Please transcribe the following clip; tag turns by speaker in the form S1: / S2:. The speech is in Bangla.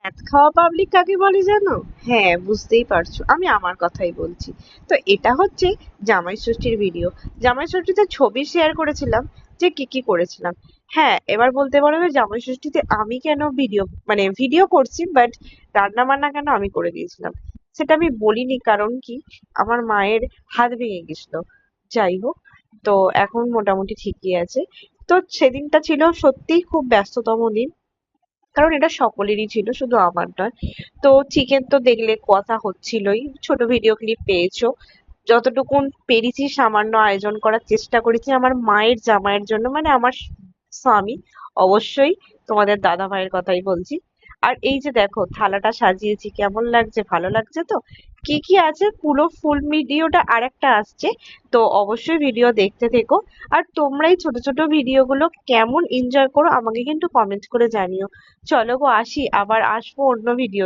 S1: ভাত খাওয়া পাবলিক কাকে বলে জানো? হ্যাঁ, বুঝতেই পারছো, আমি আমার কথাই বলছি। তো এটা হচ্ছে জামাই ষষ্ঠীর ভিডিও। জামাই ষষ্ঠীতে ছবি শেয়ার করেছিলাম যে কি কি করেছিলাম। হ্যাঁ, এবার বলতে পারো যে জামাই ষষ্ঠীতে আমি কেন ভিডিও, মানে ভিডিও করছি, বাট রান্না বান্না কেন আমি করে দিয়েছিলাম সেটা আমি বলিনি। কারণ কি, আমার মায়ের হাত ভেঙে গেছিল। যাই হোক, তো এখন মোটামুটি ঠিকই আছে। তো সেদিনটা ছিল সত্যিই খুব ব্যস্ততম দিন, কারণ এটা সকলেরই ছিল, শুধু আমার নয়। তো চিকেন তো দেখলে কথা হচ্ছিলই, ছোট ভিডিও ক্লিপ পেয়েছো। যতটুকুন পেরেছি সামান্য আয়োজন করার চেষ্টা করেছি আমার মায়ের জামাইয়ের জন্য, মানে আমার স্বামী, অবশ্যই তোমাদের দাদা ভাইয়ের কথাই বলছি। আর এই যে দেখো থালাটা সাজিয়েছি, কেমন লাগছে? ভালো লাগছে তো? কি কি আছে পুরো ফুল ভিডিওটা আরেকটা আসছে, তো অবশ্যই ভিডিও দেখতে থেকো। আর তোমরা এই ছোট ছোট ভিডিওগুলো কেমন এনজয় করো আমাকে কিন্তু কমেন্ট করে জানিও। চলো গো, আসি, আবার আসবো অন্য ভিডিও।